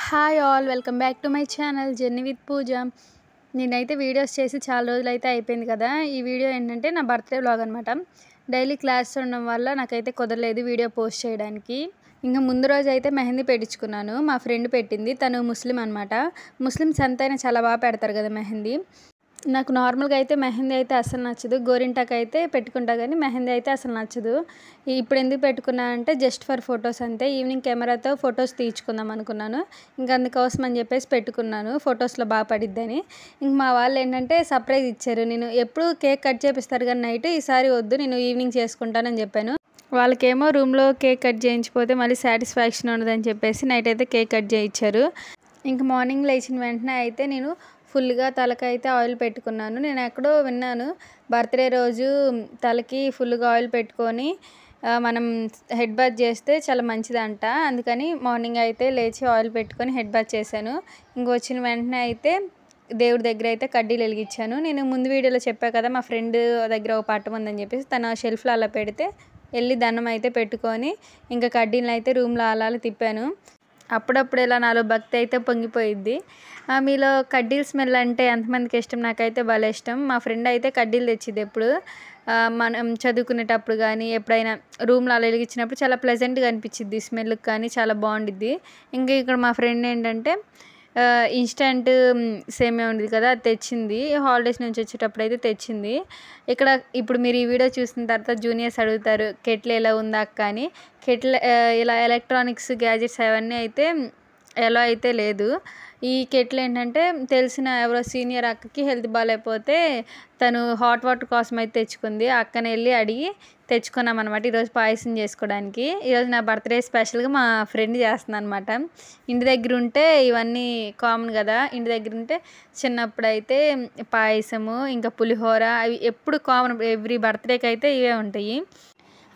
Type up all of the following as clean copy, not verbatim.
Hi all welcome back to my channel journey with Pooja. నేనైతే videos చేసి చాలా రోజులైతే అయిపోయింది కదా. ఈ వీడియో ఏంటంటే నా బర్త్డే వ్లాగ్ అనమాట. డైలీ క్లాస్ ఉండడం వల్ల నాకైతే కుదరలేదు వీడియో పోస్ట్ చేయడానికి. ఇంకా ముందు రోజు అయితే మెహందీ పెట్టించుకున్నాను. మా ఫ్రెండ్ పెట్టింది, తను ముస్లిం అనమాట. ముస్లిమ్స్ ఎంతైనా చాలా బాగా పెడతారు కదా మెహందీ. నాకు నార్మల్గా అయితే మెహందీ అయితే అసలు నచ్చదు. గోరింటాకు అయితే పెట్టుకుంటా కానీ మెహందీ అయితే అసలు నచ్చదు. ఇప్పుడు ఎందుకు పెట్టుకున్నా అంటే జస్ట్ ఫర్ ఫొటోస్ అంతే. ఈవినింగ్ కెమెరాతో ఫొటోస్ తీయించుకుందాం అనుకున్నాను. ఇంకా అందుకోసం అని చెప్పేసి పెట్టుకున్నాను, ఫొటోస్లో బాగా పడిద్దని. ఇంక మా వాళ్ళు ఏంటంటే సర్ప్రైజ్ ఇచ్చారు. నేను ఎప్పుడు కేక్ కట్ చేపిస్తారు కానీ నైట్, ఈసారి వద్దు నేను ఈవినింగ్ చేసుకుంటానని చెప్పాను. వాళ్ళకేమో రూమ్లో కేక్ కట్ చేయించిపోతే మళ్ళీ సాటిస్ఫాక్షన్ ఉండదని చెప్పేసి నైట్ అయితే కేక్ కట్ చేయించారు. ఇంక మార్నింగ్ లేచిన వెంటనే అయితే నేను ఫుల్గా తలకైతే ఆయిల్ పెట్టుకున్నాను. నేను ఎక్కడో విన్నాను, బర్త్డే రోజు తలకి ఫుల్గా ఆయిల్ పెట్టుకొని మనం హెడ్ బాత్ చేస్తే చాలా మంచిదంట. అందుకని మార్నింగ్ అయితే లేచి ఆయిల్ పెట్టుకొని హెడ్ బాత్ చేశాను. ఇంక వచ్చిన వెంటనే అయితే దేవుడి దగ్గర అయితే కడ్డీలు వెలిగించాను. నేను ముందు వీడియోలో చెప్పా కదా, మా ఫ్రెండ్ దగ్గర ఒక పట్టం ఉందని చెప్పేసి తన షెల్ఫ్లో అలా పెడితే వెళ్ళి దండం అయితే పెట్టుకొని ఇంకా కడ్డీలను అయితే రూమ్లో అలా తిప్పాను. అప్పుడప్పుడు ఇలా నాలో భక్తి అయితే పొంగిపోయిద్ది. మీలో కడ్డీలు స్మెల్ అంటే ఎంతమందికి ఇష్టం? నాకైతే భలే ఇష్టం. మా ఫ్రెండ్ అయితే కడ్డీలు తెచ్చిద్ది ఎప్పుడు మనం చదువుకునేటప్పుడు కానీ ఎప్పుడైనా రూమ్లో అలా వెలిగించినప్పుడు చాలా ప్లెజెంట్గా అనిపించిద్ది. స్మెల్కి కానీ చాలా బాగుండిద్ది. ఇంకా ఇక్కడ మా ఫ్రెండ్ ఏంటంటే ఇన్స్టంట్ సేమియా ఉండేది కదా, అది తెచ్చింది. హాలిడేస్ నుంచి వచ్చేటప్పుడు అయితే తెచ్చింది. ఇక్కడ ఇప్పుడు మీరు ఈ వీడియో చూసిన తర్వాత జూనియర్స్ అడుగుతారు కెటిల్ ఎలా ఉందా అక్క అని. కెటిల్ ఇలా ఎలక్ట్రానిక్స్ గ్యాజెట్స్ అవన్నీ అయితే ఎలా అయితే లేదు. ఈ కెటిల్ ఏంటంటే తెలిసిన ఎవరో సీనియర్ అక్కకి హెల్త్ బాగాలేకపోతే తను హాట్ వాటర్ కోసం అయితే తెచ్చుకుంది. అక్కని వెళ్ళి అడిగి తెచ్చుకున్నాం అనమాట ఈరోజు పాయసం చేసుకోవడానికి. ఈరోజు నా బర్త్డే స్పెషల్గా మా ఫ్రెండ్ చేస్తుంది అనమాట. ఇంటి దగ్గర ఉంటే ఇవన్నీ కామన్ కదా, ఇంటి దగ్గర ఉంటే చిన్నప్పుడు అయితే పాయసము ఇంకా పులిహోర అవి ఎప్పుడు కామన్, ఎవ్రీ బర్త్డేకి అయితే ఇవే ఉంటాయి.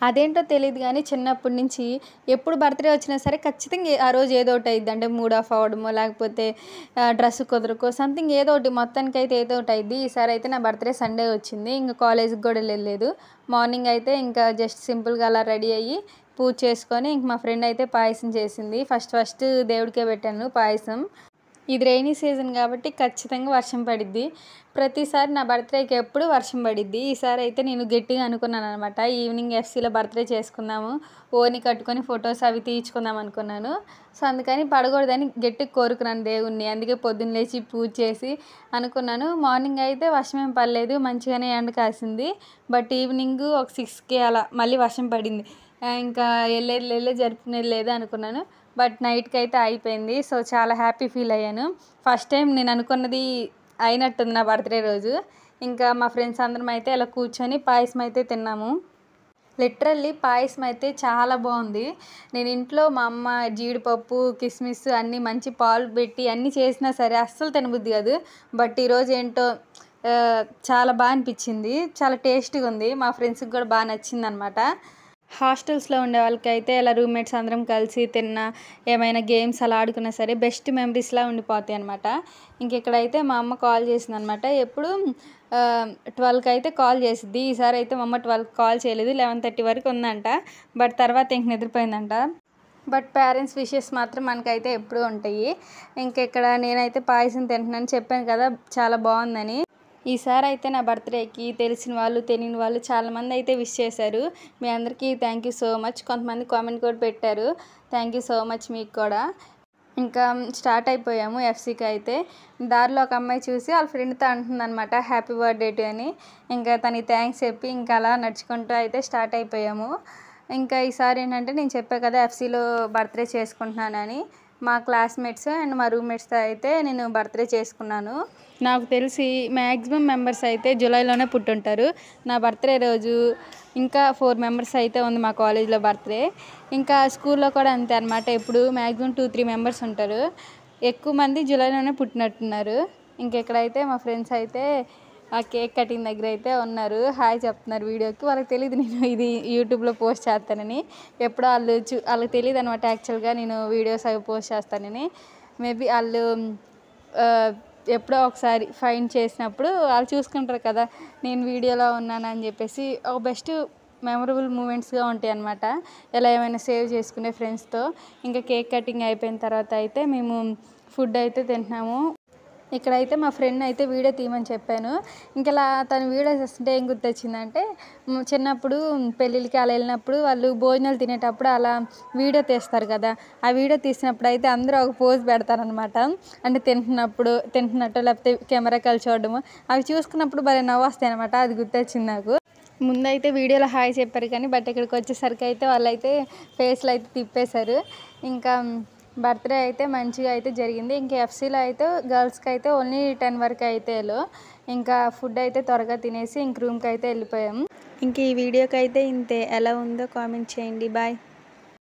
అదేంటో తెలియదు కానీ చిన్నప్పటి నుంచి ఎప్పుడు బర్త్డే వచ్చినా సరే ఖచ్చితంగా ఆ రోజు ఏదో ఒకటి అయ్యిద్ది. అంటే మూడ్ ఆఫ్ అవ్వడమో లేకపోతే డ్రెస్ కుదరకో సంథింగ్ ఏదో ఒకటి, మొత్తానికి అయితే ఏదో ఒకటి అయ్యిద్ది. ఈసారి అయితే నా బర్త్డే సండే వచ్చింది. ఇంకా కాలేజ్కి కూడా వెళ్ళలేదు. మార్నింగ్ అయితే ఇంకా జస్ట్ సింపుల్గా అలా రెడీ అయ్యి పూజ చేసుకొని ఇంక మా ఫ్రెండ్ అయితే పాయసం చేసింది. ఫస్ట్ దేవుడికే పెట్టాను పాయసం. ఇది రైనీ సీజన్ కాబట్టి ఖచ్చితంగా వర్షం పడిద్ది. ప్రతిసారి నా బర్త్డేకి ఎప్పుడు వర్షం పడిద్ది. ఈసారి అయితే నేను గట్టిగా అనుకున్నాను అనమాట, ఈవినింగ్ ఎఫ్సీలో బర్త్డే చేసుకుందాము, ఓని కట్టుకొని ఫొటోస్ అవి తీయించుకుందాం అనుకున్నాను. సో అందుకని పడకూడదని గట్టిగా కోరుకున్నాను దేవుణ్ణి. అందుకే పొద్దున్న లేచి పూజ చేసి అనుకున్నాను. మార్నింగ్ అయితే వర్షం ఏం పడలేదు, మంచిగానే ఎండ కాసింది. బట్ ఈవినింగ్ ఒక 6కి అలా మళ్ళీ వర్షం పడింది. ఇంకా వెళ్ళేది జరుపుకునేది లేదు అనుకున్నాను. బట్ నైట్కి అయితే అయిపోయింది. సో చాలా హ్యాపీ ఫీల్ అయ్యాను. ఫస్ట్ టైం నేను అనుకున్నది అయినట్టుంది నా బర్త్డే రోజు. ఇంకా మా ఫ్రెండ్స్ అందరం అయితే ఇలా కూర్చొని పాయసం అయితే తిన్నాము. లిటరల్లీ పాయసం అయితే చాలా బాగుంది. నేను ఇంట్లో మా అమ్మ జీడిపప్పు కిస్మిస్ అన్నీ మంచి పాలు పెట్టి అన్నీ చేసినా సరే అస్సలు తినబుద్ధి కాదు. బట్ ఈరోజు ఏంటో చాలా బాగా అనిపించింది, చాలా టేస్టీగా ఉంది. మా ఫ్రెండ్స్కి కూడా బాగా నచ్చింది అనమాట. హాస్టల్స్లో ఉండే వాళ్ళకైతే ఇలా రూమ్మేట్స్ అందరం కలిసి తిన్నా ఏమైనా గేమ్స్ అలా ఆడుకున్నా సరే బెస్ట్ మెమరీస్లా ఉండిపోతాయి అనమాట. ఇంకెక్కడైతే మా అమ్మ కాల్ చేసింది అనమాట. ఎప్పుడు 12కి అయితే కాల్ చేసిద్ది. ఈసారి అయితే మా అమ్మ 12కి కాల్ చేయలేదు, 11:30 వరకు ఉందంట. బట్ తర్వాత ఇంక నిద్రపోయిందంట. బట్ పేరెంట్స్ విషెస్ మాత్రం మనకైతే ఎప్పుడూ ఉంటాయి. ఇంకెక్కడ నేనైతే పాయసం తింటున్నాను, చెప్పాను కదా చాలా బాగుందని. ఈసారి అయితే నా బర్త్డేకి తెలిసిన వాళ్ళు తెలియని వాళ్ళు చాలామంది అయితే విష్ చేశారు. మీ అందరికీ థ్యాంక్ యూ సో మచ్. కొంతమంది కామెంట్ కూడా పెట్టారు, థ్యాంక్ యూ సో మచ్ మీకు కూడా. ఇంకా స్టార్ట్ అయిపోయాము ఎఫ్సీకి అయితే. దారిలో ఒక అమ్మాయి చూసి వాళ్ళ ఫ్రెండ్తో అంటుంది అనమాట హ్యాపీ బర్త్డే టు అని. ఇంకా తనకి థ్యాంక్స్ చెప్పి ఇంకా అలా నడుచుకుంటూ అయితే స్టార్ట్ అయిపోయాము. ఇంకా ఈసారి ఏంటంటే నేను చెప్పా కదా ఎఫ్సీలో బర్త్డే చేసుకుంటున్నానని, మా క్లాస్మేట్స్ అండ్ మా రూమ్మేట్స్తో అయితే నేను బర్త్డే చేసుకున్నాను. నాకు తెలిసి మ్యాక్సిమం మెంబర్స్ అయితే జూలైలోనే పుట్టుంటారు. నా బర్త్డే రోజు ఇంకా 4 మెంబర్స్ అయితే ఉంది మా కాలేజ్లో బర్త్డే. ఇంకా స్కూల్లో కూడా అంతే అనమాట, ఎప్పుడు మ్యాక్సిమం 2-3 మెంబర్స్ ఉంటారు. ఎక్కువ మంది జూలైలోనే పుట్టినట్టున్నారు. ఇంకెక్కడైతే మా ఫ్రెండ్స్ అయితే ఆ కేక్ కటింగ్ దగ్గర అయితే ఉన్నారు, హాయ్ చెప్తున్నారు వీడియోకి. వాళ్ళకి తెలియదు నేను ఇది యూట్యూబ్లో పోస్ట్ చేస్తానని. ఎప్పుడో వాళ్ళకి తెలియదు అనమాట యాక్చువల్గా నేను వీడియోస్ అవి పోస్ట్ చేస్తానని. మేబీ వాళ్ళు ఎప్పుడో ఒకసారి ఫైండ్ చేసినప్పుడు వాళ్ళు చూసుకుంటారు కదా నేను వీడియోలో ఉన్నానని చెప్పేసి. ఒక బెస్ట్ మెమరబుల్ మూమెంట్స్గా ఉంటాయి అన్నమాట. ఎలా ఏమైనా సేవ్ చేసుకునే ఫ్రెండ్స్తో. ఇంకా కేక్ కటింగ్ అయిపోయిన తర్వాత అయితే మేము ఫుడ్ అయితే తింటున్నాము. ఇక్కడైతే మా ఫ్రెండ్ అయితే వీడియో తీయమని చెప్పాను. ఇంకలా తను వీడియో చేస్తుంటే ఏం గుర్తొచ్చిందంటే చిన్నప్పుడు పెళ్ళిళ్ళకి అలా వెళ్ళినప్పుడు వాళ్ళు భోజనాలు తినేటప్పుడు అలా వీడియో తీస్తారు కదా, ఆ వీడియో తీసినప్పుడు అయితే అందరూ ఒక పోజ్ పెడతారనమాట. అంటే తింటున్నట్టు లేకపోతే కెమెరా కలిసి చూడడము అవి చూసుకున్నప్పుడు భలే నవ్వు వస్తాయి అనమాట. అది గుర్తొచ్చింది నాకు. ముందైతే వీడియోలో హాయ్ చెప్పారు కానీ ఇక్కడికి వచ్చేసరికి అయితే వాళ్ళైతే ఫేస్లు అయితే తిప్పేశారు. ఇంకా బర్త్డే అయితే మంచిగా అయితే జరిగింది. ఇంకా ఎఫ్సీలో అయితే గర్ల్స్కి అయితే ఓన్లీ 10 వరకు అయితే ఇంకా ఫుడ్ అయితే త్వరగా తినేసి ఇంక రూమ్కి అయితే వెళ్ళిపోయాము. ఇంక ఈ వీడియోకి అయితే ఇంతే. ఎలా ఉందో కామెంట్ చేయండి. బాయ్.